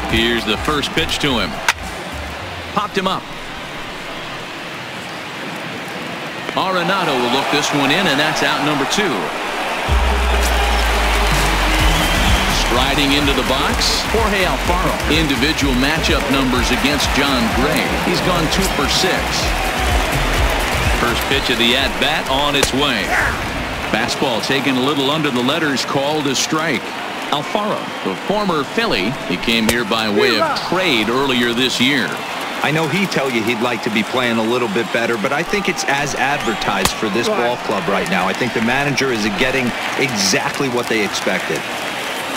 Here's the first pitch to him. Popped him up. Arenado will look this one in, and that's out number 2. Striding into the box, Jorge Alfaro. Individual matchup numbers against John Gray. He's gone 2 for 6. First pitch of the at-bat on its way. Fastball taken a little under the letters, called a strike. Alfaro, the former Philly, he came here by way of trade earlier this year. I know he'd tell you he'd like to be playing a little bit better, but I think it's as advertised for this ball club right now. I think the manager is getting exactly what they expected.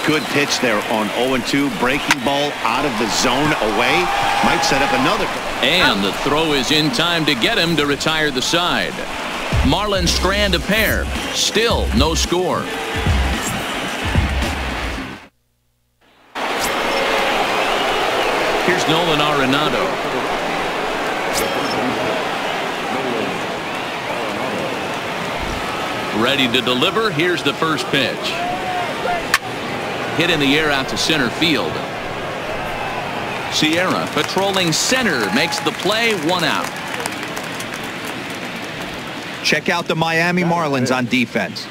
Good pitch there on 0-2. Breaking ball out of the zone away. Might set up another. And the throw is in time to get him to retire the side. Marlins strand a pair. Still no score. Here's Nolan Arenado. Ready to deliver. Here's the first pitch. Hit in the air out to center field. Sierra patrolling center makes the play. 1 out. Check out the Miami Marlins on defense.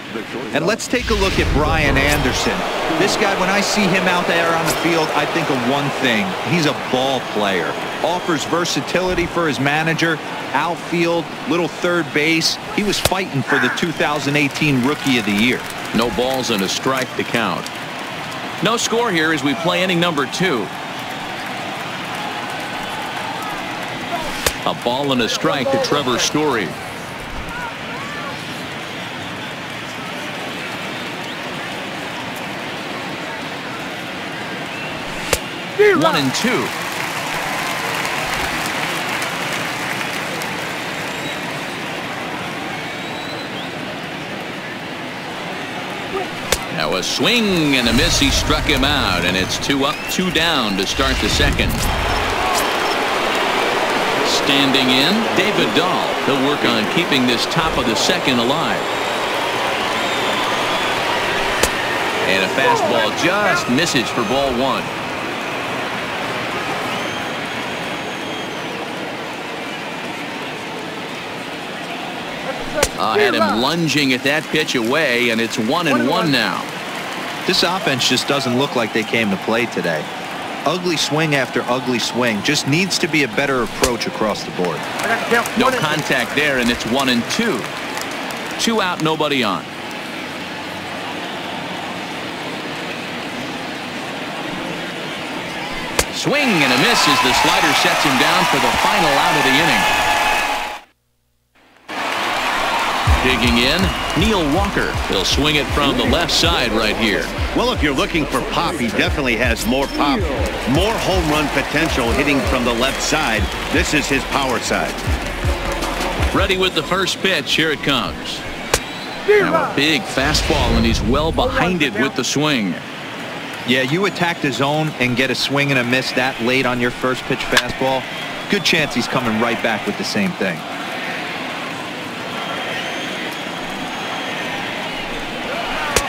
And let's take a look at Brian Anderson. This guy, when I see him out there on the field, I think of one thing. He's a ball player. Offers versatility for his manager. Outfield, little third base. He was fighting for the 2018 Rookie of the Year. No balls and a strike to count. No score here as we play inning number 2. A ball and a strike to Trevor Story. One and 2. Now a swing and a miss. He struck him out, and it's 2 up, 2 down to start the second. Standing in, David Dahl. He'll work on keeping this top of the second alive. And a fastball just misses for ball 1. Had him lunging at that pitch away, and it's 1-1 now. This offense just doesn't look like they came to play today. Ugly swing after ugly swing. Just needs to be a better approach across the board. No contact there, and it's 1-2. 2 out, nobody on. Swing and a miss as the slider sets him down for the final out of the inning. Digging in, Neil Walker. He'll swing it from the left side right here. Well, if you're looking for pop, he definitely has more pop, more home run potential hitting from the left side. This is his power side. Ready with the first pitch. Here it comes. Now a big fastball, and he's well behind it with the swing. Yeah, you attack the zone and get a swing and a miss that late on your first pitch fastball. Good chance he's coming right back with the same thing.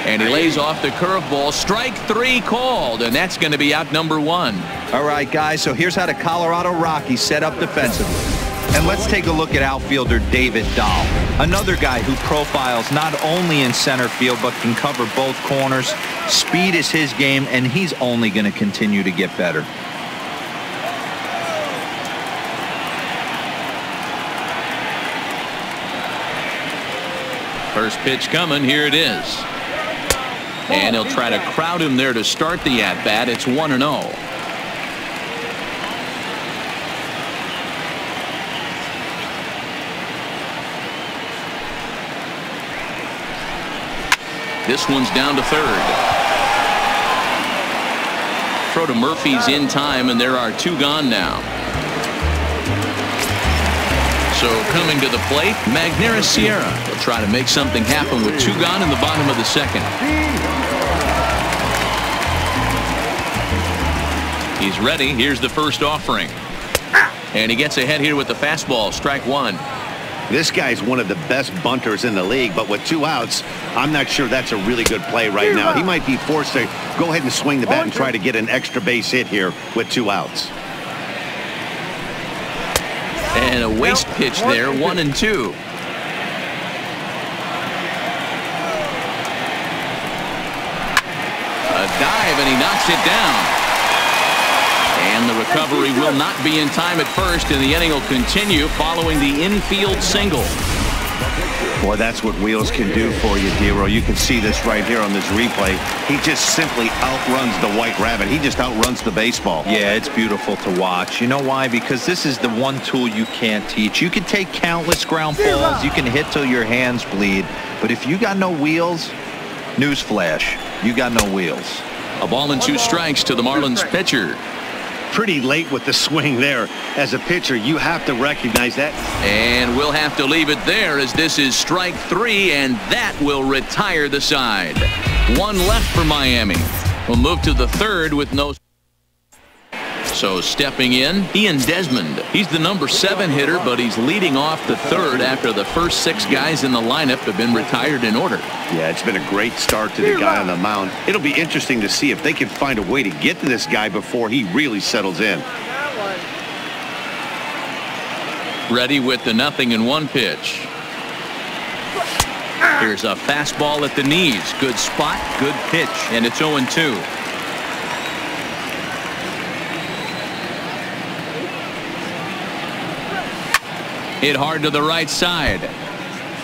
And he lays off the curveball. Strike 3 called, and that's going to be out number 1. All right, guys, so here's how the Colorado Rockies set up defensively. And let's take a look at outfielder David Dahl, another guy who profiles not only in center field but can cover both corners. Speed is his game, and he's only going to continue to get better. First pitch coming. Here it is. And he'll try to crowd him there to start the at-bat. It's 1-0. This one's down to third. Throw to Murphy's in time, and there are 2 gone now. So coming to the plate, Magneuris Sierra will try to make something happen with 2 gone in the bottom of the second. He's ready. Here's the first offering. And he gets ahead here with the fastball. Strike 1. This guy's one of the best bunters in the league, but with 2 outs, I'm not sure that's a really good play right now. He might be forced to go ahead and swing the bat and try to get an extra base hit here with 2 outs. And a waste pitch there, 1-2. A dive, and he knocks it down. And the recovery will not be in time at first, and the inning will continue following the infield single. Boy, that's what wheels can do for you, Dero. You can see this right here on this replay. He just simply outruns the white rabbit. He just outruns the baseball. Yeah, it's beautiful to watch. You know why? Because this is the one tool you can't teach. You can take countless ground balls. You can hit till your hands bleed. But if you got no wheels, newsflash, you got no wheels. A ball and 2 strikes to the Marlins pitcher. Pretty late with the swing there. As a pitcher, you have to recognize that. And we'll have to leave it there, as this is strike 3, and that will retire the side. 1 left for Miami. We'll move to the 3rd with no. So stepping in, Ian Desmond. He's the number 7 hitter, but he's leading off the 3rd after the first 6 guys in the lineup have been retired in order. Yeah, it's been a great start to the guy on the mound. It'll be interesting to see if they can find a way to get to this guy before he really settles in. Ready with the 0-1 pitch. Here's a fastball at the knees. Good spot, good pitch, and it's 0-2. Hit hard to the right side.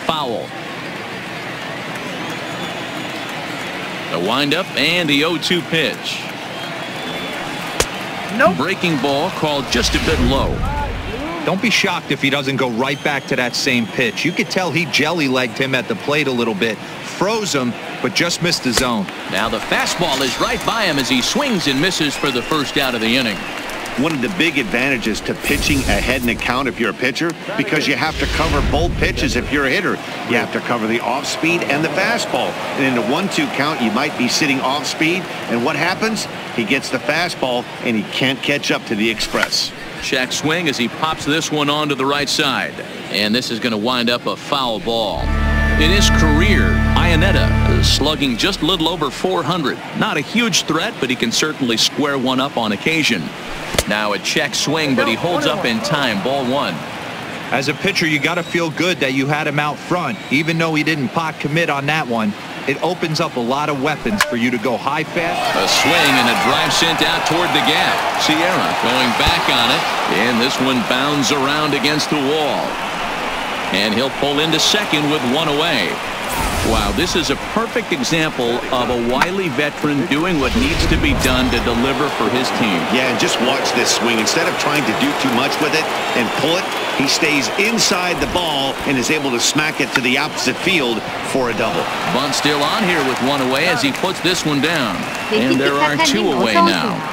Foul. The windup and the 0-2 pitch. Nope. Breaking ball called just a bit low. Don't be shocked if he doesn't go right back to that same pitch. You could tell he jelly-legged him at the plate a little bit. Froze him, but just missed the zone. Now the fastball is right by him as he swings and misses for the first out of the inning. One of the big advantages to pitching ahead in the count if you're a pitcher, because you have to cover both pitches if you're a hitter. You have to cover the off speed and the fastball. And in the 1-2 count, you might be sitting off speed. And what happens? He gets the fastball, and he can't catch up to the express. Check swing as he pops this one onto the right side. And this is going to wind up a foul ball. In his career, Iannetta is slugging just a little over 400. Not a huge threat, but he can certainly square one up on occasion. Now a check swing, but he holds up in time. Ball 1. As a pitcher, you got to feel good that you had him out front. Even though he didn't pot commit on that one, it opens up a lot of weapons for you to go high fast. A swing and a drive sent out toward the gap. Sierra going back on it, and this one bounds around against the wall. And he'll pull into second with 1 away. Wow, this is a perfect example of a wily veteran doing what needs to be done to deliver for his team. Yeah, and just watch this swing. Instead of trying to do too much with it and pull it, he stays inside the ball and is able to smack it to the opposite field for a double. Bunt still on here with 1 away as he puts this one down. And there are 2 away now.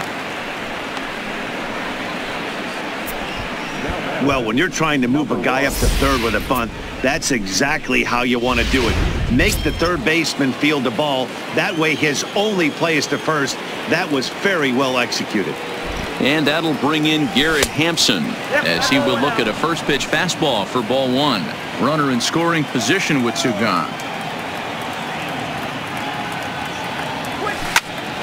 Well, when you're trying to move a guy up to third with a bunt, that's exactly how you want to do it. Make the third baseman field the ball. That way his only play is to first. That was very well executed. And that'll bring in Garrett Hampson as he will look at a first pitch fastball for ball 1. Runner in scoring position with 2 gone.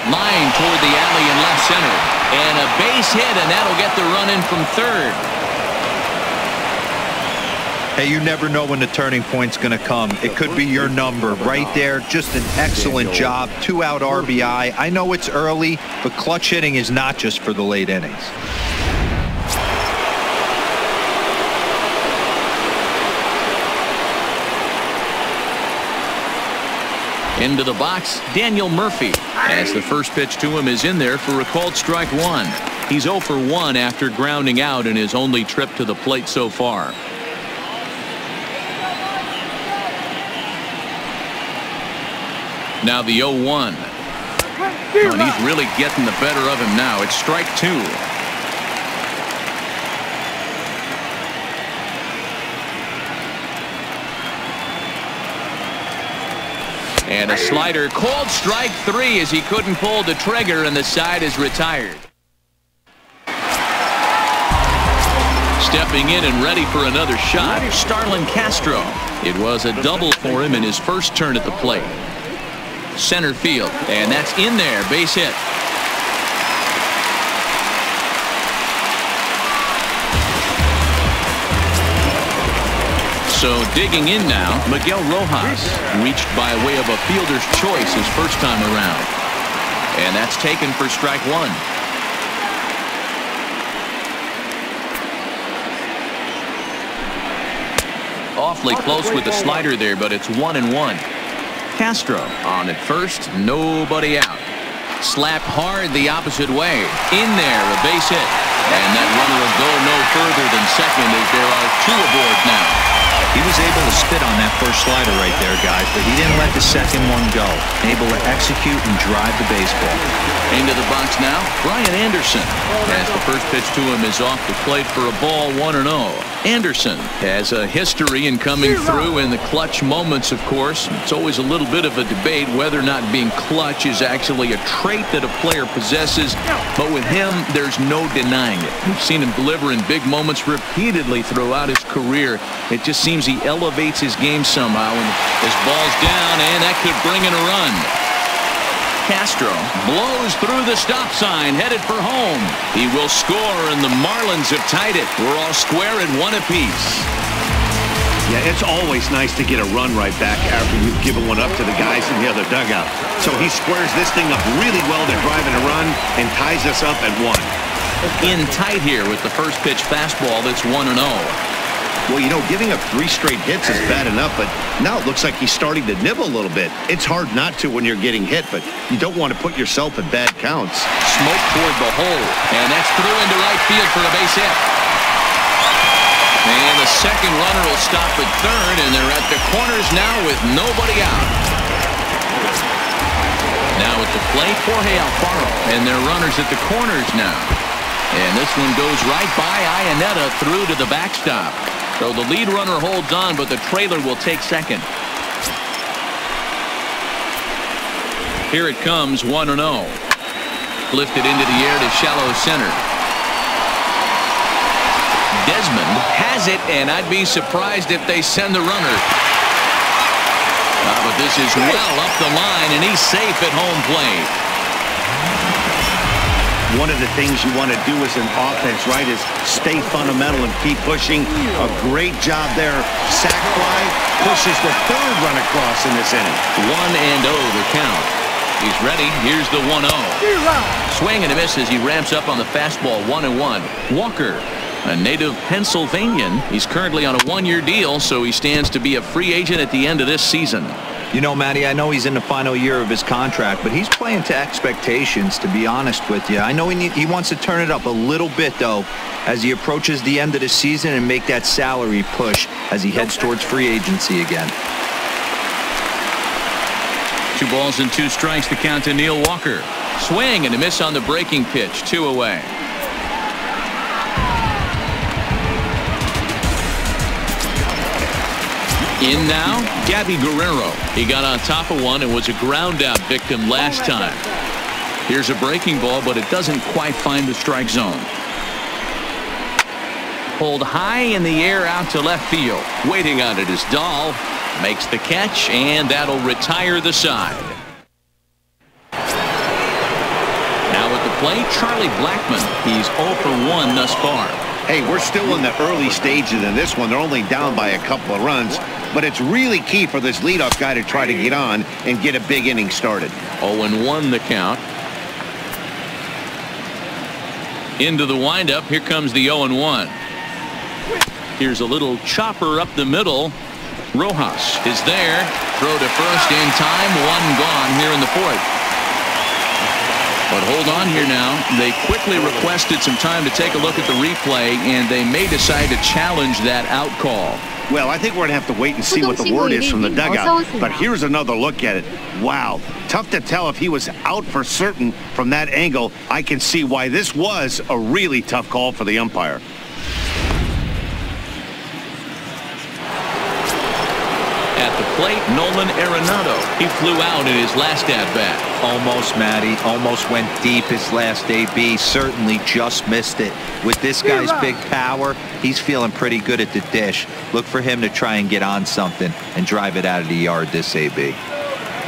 Line toward the alley in left center. And a base hit, and that'll get the run in from third. Hey, you never know when the turning point's going to come. It could be your number right there. Just an excellent job. 2-out RBI. I know it's early, but clutch hitting is not just for the late innings. Into the box, Daniel Murphy, as the first pitch to him is in there for a called strike 1. He's 0 for 1 after grounding out in his only trip to the plate so far. Now the 0-1. And he's really getting the better of him now. It's strike 2. And a slider called strike 3 as he couldn't pull the trigger, and the side is retired. stepping in and ready for another shot. Starlin Castro. It was a double for him in his first turn at the plate. Center field, and that's in there. Base hit. So digging in now, Miguel Rojas, reached by way of a fielder's choice his first time around. And that's taken for strike one. Awfully close with the slider there, but it's 1-1. Castro on at first, nobody out. Slapped hard the opposite way. In there, a base hit. And that runner will go no further than second as there are two aboard now. He was able to spit on that first slider right there, guys, but he didn't let the second one go. Able to execute and drive the baseball. Into the box now, Brian Anderson. As the first pitch to him is off the plate for a ball, 1-0. Anderson has a history in coming through in the clutch moments, of course. It's always a little bit of a debate whether or not being clutch is actually a trait that a player possesses. But with him, there's no denying it. We've seen him deliver in big moments repeatedly throughout his career. It just seems he elevates his game somehow, and his ball's down, and that could bring in a run. Castro blows through the stop sign, headed for home. He will score, and the Marlins have tied it. We're all square at one apiece. Yeah, it's always nice to get a run right back after you've given one up to the guys in the other dugout. So he squares this thing up really well to drive in a run and ties us up at 1. In tight here with the first pitch fastball. That's 1-0. Well, you know, giving up 3 straight hits is bad enough, but now it looks like he's starting to nibble a little bit. It's hard not to when you're getting hit, but you don't want to put yourself at bad counts. Smoke toward the hole, and that's through into right field for a base hit. And the second runner will stop at third, and they're at the corners now with nobody out. Now at the plate, Jorge Alfaro, and their runners at the corners now. And this one goes right by Iannetta through to the backstop. So the lead runner holds on, but the trailer will take second. Here it comes, 1-0. Lifted into the air to shallow center. Desmond has it, and I'd be surprised if they send the runner. But this is well up the line, and he's safe at home plate. One of the things you want to do as an offense, right, is stay fundamental and keep pushing. A great job there. Sac fly pushes the third run across in this inning. 1-0 the count. He's ready. Here's the 1-0. Swing and a miss as he ramps up on the fastball. 1-1. Walker, a native Pennsylvanian. He's currently on a 1-year deal, so he stands to be a free agent at the end of this season. You know, Matty, I know he's in the final year of his contract, but he's playing to expectations, to be honest with you. I know he wants to turn it up a little bit, though, as he approaches the end of the season and make that salary push as he heads towards free agency again. 2 balls and 2 strikes to count to Neil Walker. Swing and a miss on the breaking pitch. 2 away. In now, Gabby Guerrero. He got on top of one and was a ground out victim last time. Here's a breaking ball, but it doesn't quite find the strike zone. Pulled high in the air out to left field. Waiting on it is Dahl. Makes the catch, and that'll retire the side. Now at the plate, Charlie Blackmon. He's 0 for 1 thus far. Hey, we're still in the early stages in this one. They're only down by a couple of runs, but it's really key for this leadoff guy to try to get on and get a big inning started. 0-1 the count. Into the windup. Here comes the 0-1. Here's a little chopper up the middle. Rojas is there. Throw to first in time. 1 gone here in the 4th. But hold on here now. They quickly requested some time to take a look at the replay, and they may decide to challenge that out call. Well, I think we're going to have to wait and see what the word is from the dugout. But here's another look at it. Wow. Tough to tell if he was out for certain from that angle. I can see why this was a really tough call for the umpire. At the plate, Nolan Arenado. He flew out in his last at-bat. Almost, Matty. Almost went deep his last AB. Certainly just missed it. With this guy's big power, he's feeling pretty good at the dish. Look for him to try and get on something and drive it out of the yard this AB.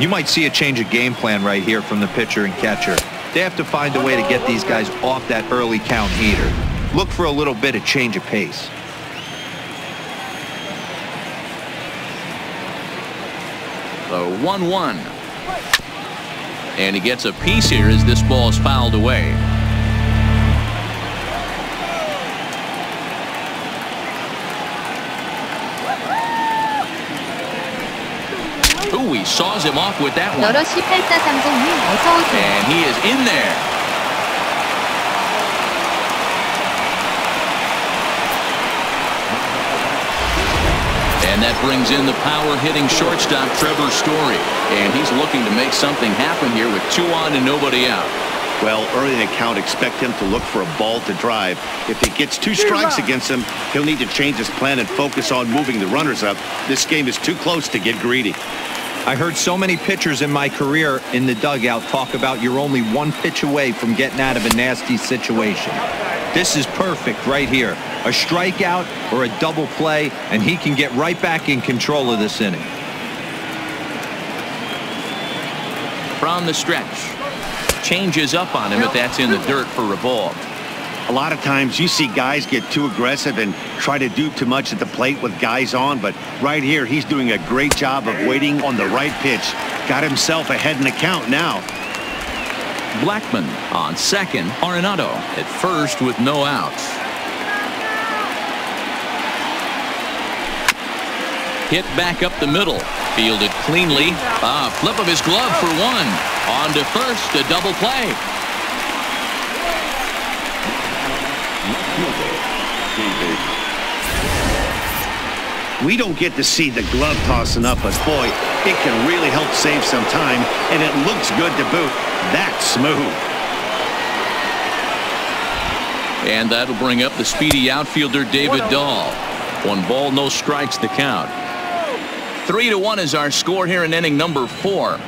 You might see a change of game plan right here from the pitcher and catcher. They have to find a way to get these guys off that early count heater. Look for a little bit of change of pace. The 1-1. And he gets a piece here as this ball is fouled away. Ooh, he saws him off with that one. And he is in there. And that brings in the power-hitting shortstop, Trevor Story. And he's looking to make something happen here with 2 on and nobody out. Well, early in the count, expect him to look for a ball to drive. If he gets 2 strikes against him, he'll need to change his plan and focus on moving the runners up. This game is too close to get greedy. I heard so many pitchers in my career in the dugout talk about you're only 1 pitch away from getting out of a nasty situation. This is perfect right here. A strikeout or a double play, and he can get right back in control of this inning. From the stretch. Changes up on him, but that's in the dirt for a ball. A lot of times you see guys get too aggressive and try to do too much at the plate with guys on, but right here he's doing a great job of waiting on the right pitch. Got himself ahead in the count now. Blackman on second. Arenado at first with no outs. Hit back up the middle. Fielded cleanly. Flip of his glove for 1. On to first, a double play. We don't get to see the glove tossing up, but boy, it can really help save some time, and it looks good to boot. That's smooth. And that'll bring up the speedy outfielder David Dahl. 1 ball, no strikes to count. 3-1 is our score here in inning number 4.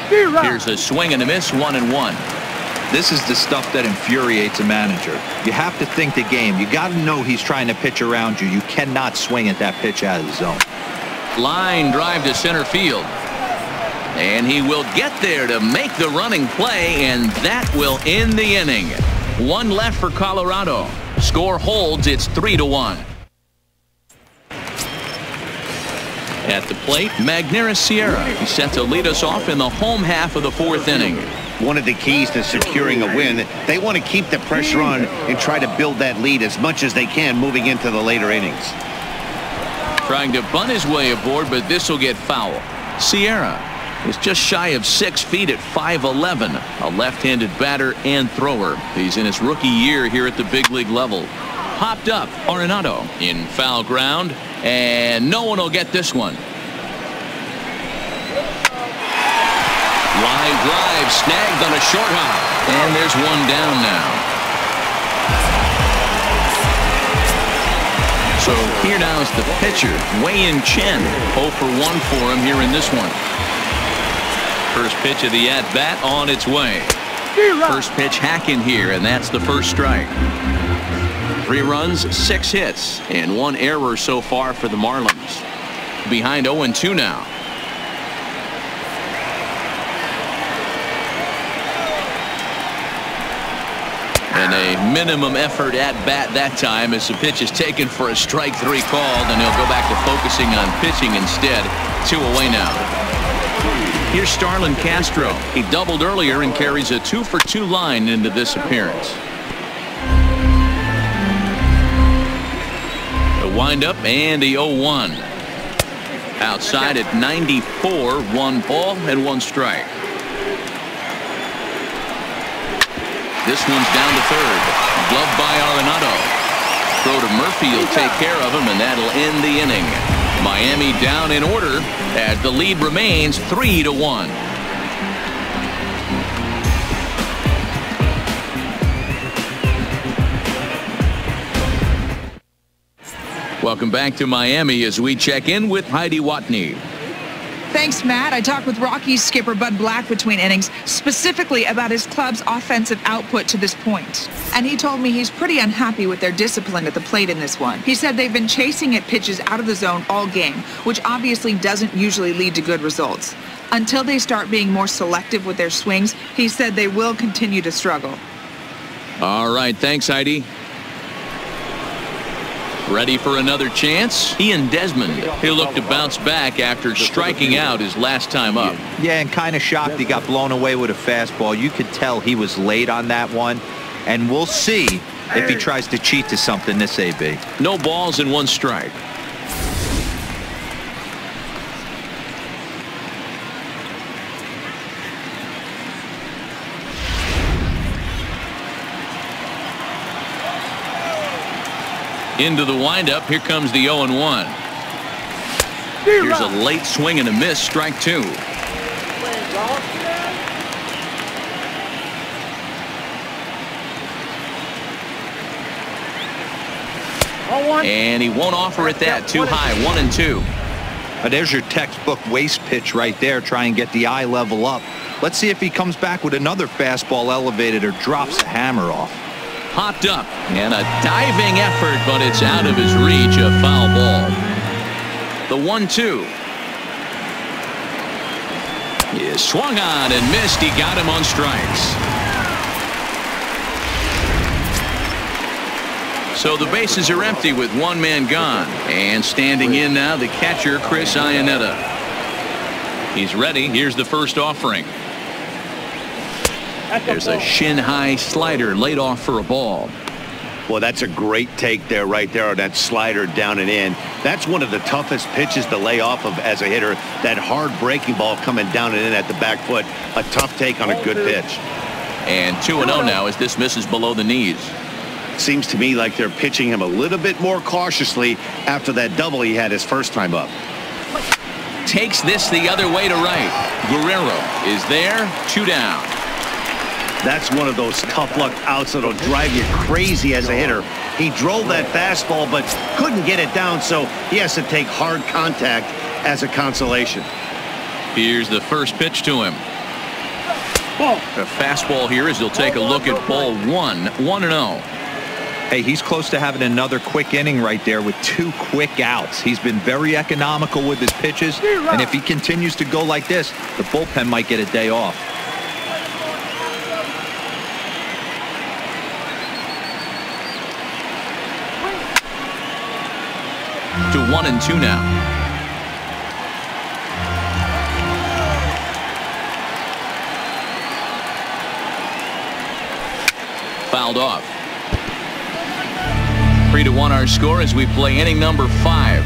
Here's a swing and a miss, 1-1. This is the stuff that infuriates a manager. You have to think the game. You got to know he's trying to pitch around you. You cannot swing at that pitch out of the zone. Line drive to center field. And he will get there to make the running play, and that will end the inning. 1 left for Colorado. Score holds. It's 3-1. At the plate, Magneuris Sierra. He's set to lead us off in the home half of the 4th inning. One of the keys to securing a win, they want to keep the pressure on and try to build that lead as much as they can moving into the later innings. Trying to bunt his way aboard, but this will get foul. Sierra is just shy of 6 feet at 5'11", a left-handed batter and thrower. He's in his rookie year here at the big league level. Popped up, Arenado in foul ground, and no one will get this one. Line drive snagged on a short hop, and there's 1 down now. So here now is the pitcher, Wei-Yin Chen. 0 for 1 for him here in this one. First pitch of the at-bat on its way. First pitch hack in here, and that's the first strike. 3 runs, 6 hits, and 1 error so far for the Marlins. Behind 0-2 now. And a minimum effort at bat that time as the pitch is taken for a strike 3 called, and he'll go back to focusing on pitching instead. 2 away now. Here's Starlin Castro. He doubled earlier and carries a 2 for 2 line into this appearance. A windup and a 0-1. Outside at 94, 1 ball and 1 strike. This one's down to third. Gloved by Arenado. Throw to Murphy will take care of him, and that'll end the inning. Miami down in order as the lead remains 3-1. Welcome back to Miami as we check in with Heidi Watney. Thanks, Matt. I talked with Rockies skipper Bud Black between innings, specifically about his club's offensive output to this point. And he told me he's pretty unhappy with their discipline at the plate in this one. He said they've been chasing at pitches out of the zone all game, which obviously doesn't usually lead to good results. Until they start being more selective with their swings, he said they will continue to struggle. All right, thanks, Heidi. Ready for another chance? Ian Desmond. He'll look to bounce back after striking out his last time up. Yeah, and kind of shocked he got blown away with a fastball. You could tell he was late on that one. And we'll see if he tries to cheat to something this AB. No balls and 1 strike. Into the windup. Here comes the 0-1. Here's a late swing and a miss. Strike 2. And he won't offer it that. Too high. 1-2. There's your textbook waste pitch right there. Try and get the eye level up. Let's see if he comes back with another fastball elevated or drops a hammer off. Hopped up and a diving effort, but it's out of his reach. A foul ball. The 1-2 is swung on and missed. He got him on strikes. So the bases are empty with 1 man gone, and standing in now the catcher Chris Iannetta. He's ready. Here's the first offering. There's a shin-high slider laid off for a ball. Well, that's a great take there, right there, on that slider down and in. That's one of the toughest pitches to lay off of as a hitter. That hard breaking ball coming down and in at the back foot. A tough take on a good pitch. And 2-0 now as this misses below the knees. Seems to me like they're pitching him a little bit more cautiously after that double he had his first time up. Takes this the other way to right. Guerrero is there. 2 down. That's one of those tough luck outs that'll drive you crazy as a hitter. He drove that fastball but couldn't get it down, so he has to take hard contact as a consolation. Here's the first pitch to him. A fastball here as he'll take a look at ball 1. 1-0. Hey, he's close to having another quick inning right there with 2 quick outs. He's been very economical with his pitches, and if he continues to go like this, the bullpen might get a day off. To 1-2 now. Fouled off. 3-1 our score as we play inning number 5.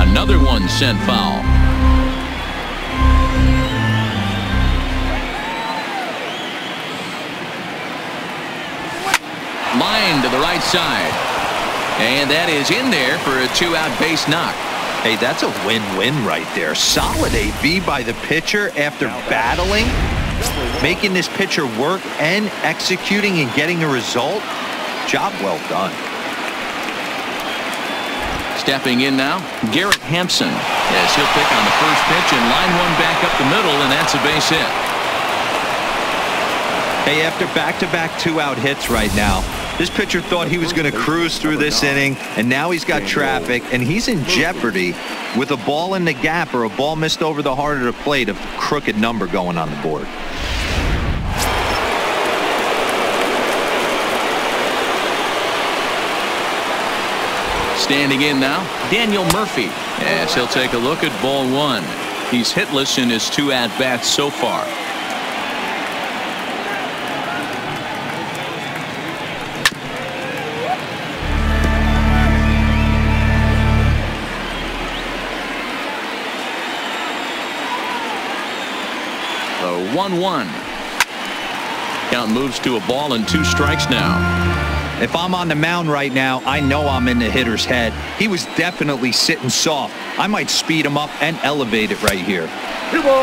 Another one sent foul. Line to the right side. And that is in there for a 2-out base knock. Hey, that's a win-win right there. Solid AB by the pitcher after battling, making this pitcher work and executing and getting a result. Job well done. Stepping in now, Garrett Hampson. Yes, he'll pick on the first pitch and line one back up the middle, and that's a base hit. Hey, after back-to-back 2-out hits right now, this pitcher thought he was going to cruise through this inning, and now he's got traffic, and he's in jeopardy with a ball in the gap or a ball missed over the heart of the plate, a crooked number going on the board. Standing in now, Daniel Murphy. As he'll take a look at ball 1. He's hitless in his 2 at-bats so far. The 1-1. Count moves to a ball and 2 strikes now. If I'm on the mound right now, I know I'm in the hitter's head. He was definitely sitting soft. I might speed him up and elevate it right here.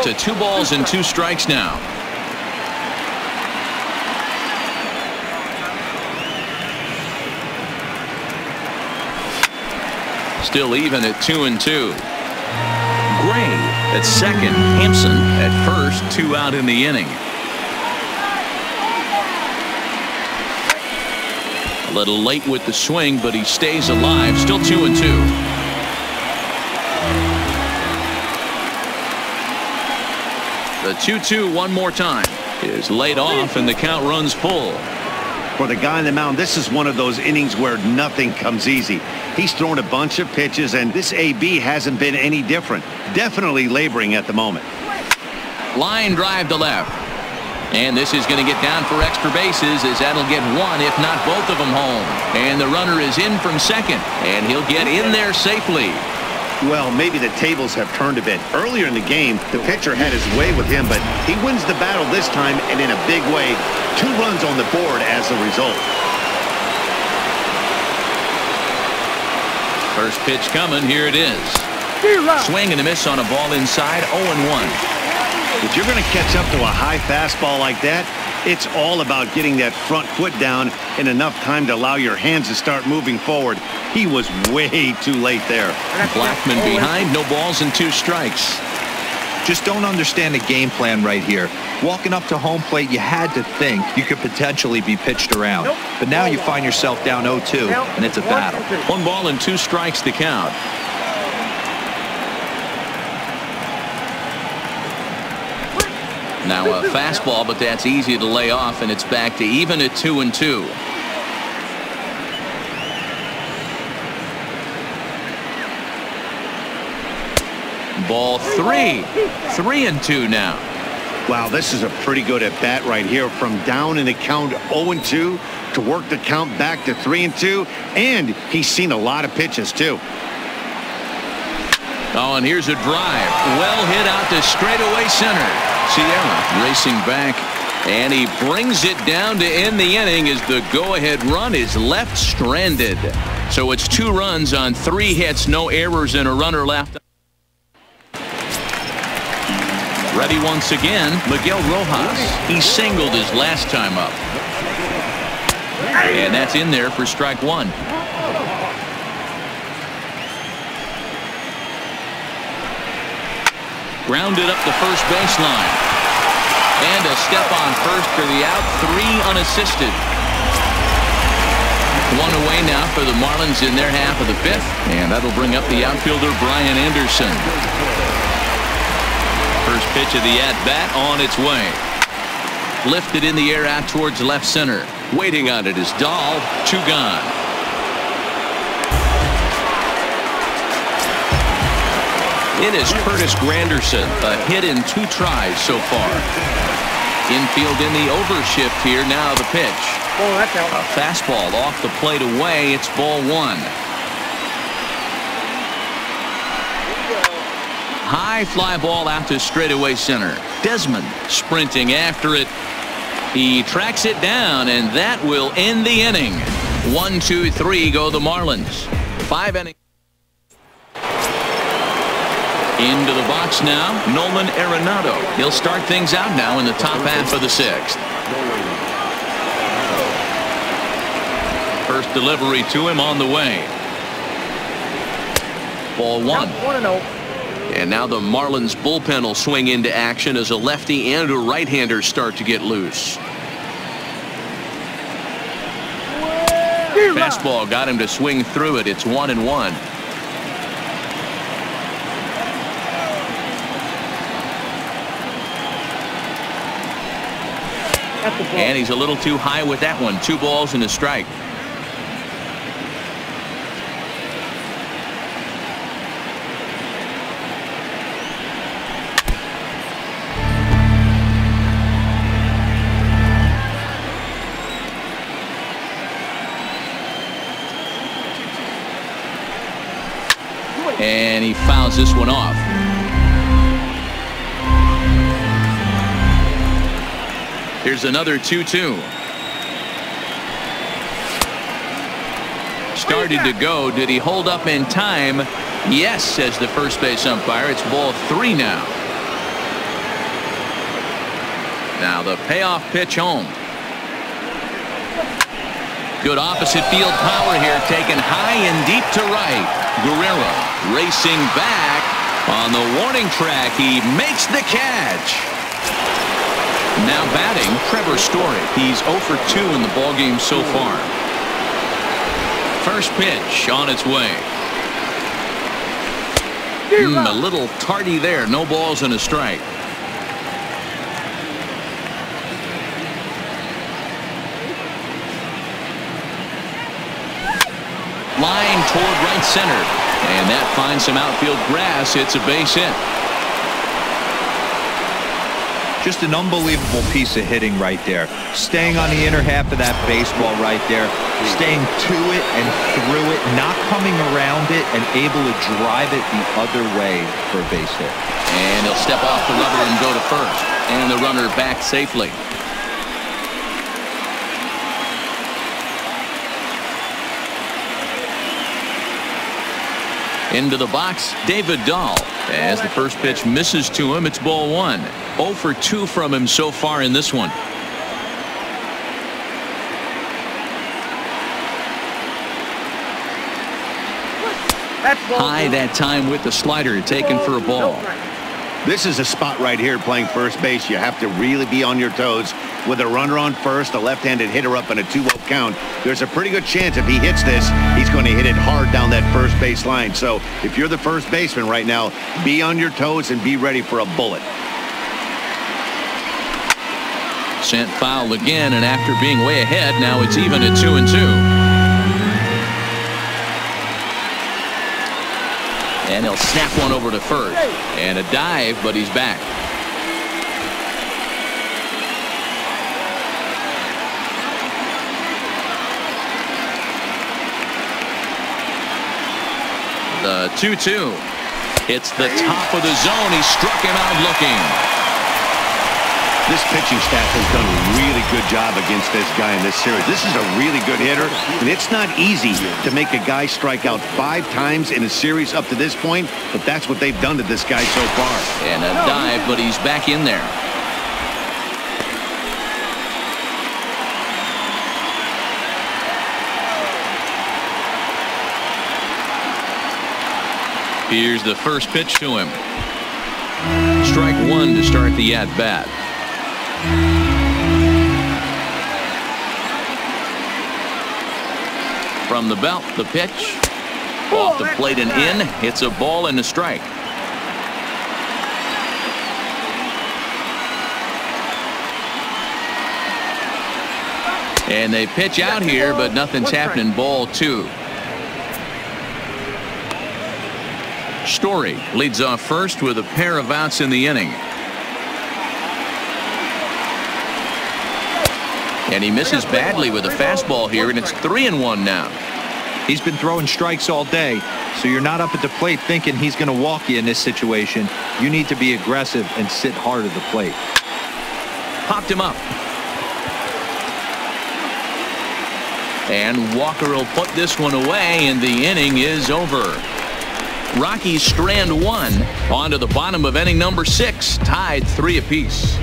To 2 balls and 2 strikes now. Still even at 2-2. Gray at second. Hampson at first. 2 out in the inning. A little late with the swing, but he stays alive. Still 2-2. The 2-2 one more time is laid off, and the count runs full. For the guy on the mound, this is one of those innings where nothing comes easy. He's thrown a bunch of pitches, and this AB hasn't been any different. Definitely laboring at the moment. Line drive to left. And this is going to get down for extra bases, as that'll get one, if not both of them, home. And the runner is in from second, and he'll get in there safely. Well, maybe the tables have turned a bit. Earlier in the game, the pitcher had his way with him, but he wins the battle this time, and in a big way. 2 runs on the board as a result. First pitch coming. Here it is. Swing and a miss on a ball inside. 0-1. If you're going to catch up to a high fastball like that, it's all about getting that front foot down in enough time to allow your hands to start moving forward. He was way too late there. Blackman behind. No balls and 2 strikes. Just don't understand the game plan right here. Walking up to home plate, you had to think you could potentially be pitched around. But now you find yourself down 0-2, and it's a battle. 1 ball and 2 strikes to count. Now a fastball, but that's easy to lay off, and it's back to even at 2-2. Ball 3. 3-2 now. Wow, this is a pretty good at bat right here. From down in the count 0-2 to work the count back to 3-2, and he's seen a lot of pitches too. Oh, and here's a drive. Well hit out to straightaway center. Sierra racing back, and he brings it down to end the inning as the go-ahead run is left stranded. So it's 2 runs on 3 hits, no errors, and a runner left. Ready once again, Miguel Rojas. He singled his last time up. And that's in there for strike 1. Grounded up the first baseline. And a step on first for the out. 3 unassisted. 1 away now for the Marlins in their half of the 5th. And that'll bring up the outfielder Brian Anderson. First pitch of the at-bat on its way. Lifted in the air out towards left center. Waiting on it is Dahl. 2 gone. It is Curtis Granderson, a hit in 2 tries so far. Infield in the overshift here. Now the pitch. A fastball off the plate away. It's ball 1. High fly ball out to straightaway center. Desmond sprinting after it. He tracks it down, and that will end the inning. 1, 2, 3 go the Marlins. 5 innings. Into the box now, Nolan Arenado. He'll start things out now in the top half of the 6th. First delivery to him on the way. Ball 1. And now the Marlins bullpen will swing into action as a lefty and a right-hander start to get loose. Fastball got him to swing through it. It's 1-1. And he's a little too high with that one. 2 balls and a strike. And he fouls this one off. Here's another 2-2. Started to go. Did he hold up in time? Yes, says the first base umpire. It's ball 3 now. Now the payoff pitch home. Good opposite field power here, taken high and deep to right. Guerrero racing back on the warning track. He makes the catch. Now batting, Trevor Story. He's 0 for 2 in the ballgame so far. First pitch on its way. A little tardy there. No balls and a strike. Line toward right center, and that finds some outfield grass. It's a base hit. Just an unbelievable piece of hitting right there. Staying on the inner half of that baseball right there, staying to it and through it, not coming around it, and able to drive it the other way for a base hit. And he'll step off the rubber and go to first, and the runner back safely. Into the box, David Dahl. As the first pitch misses to him, it's ball 1. 0 for 2 from him so far in this one. High that time with the slider, taken for a ball. This is a spot right here playing first base. You have to really be on your toes. With a runner on first, a left-handed hitter up in a 2-0 count, there's a pretty good chance if he hits this, he's going to hit it hard down that first base line. So if you're the first baseman right now, be on your toes and be ready for a bullet. Sent foul again, and after being way ahead, now it's even at 2-2. And he'll snap one over to first. And a dive, but he's back. The 2-2. Hits the top of the zone. He struck him out looking. This pitching staff has done a really good job against this guy in this series. This is a really good hitter, and it's not easy to make a guy strike out 5 times in a series up to this point, but that's what they've done to this guy so far. And a dive, but he's back in there. Here's the first pitch to him. Strike 1 to start the at-bat. From the belt, the pitch. Off the plate and in. It's a ball and a strike. And they pitch out here, but nothing's happening. Ball 2. Story leads off first with a pair of outs in the inning. And he misses badly with a fastball here, and it's 3-1 now. He's been throwing strikes all day, so you're not up at the plate thinking he's going to walk you in this situation. You need to be aggressive and sit hard at the plate. Popped him up. And Walker will put this one away, and the inning is over. Rockies strand 1 on to the bottom of inning number 6, tied 3 apiece.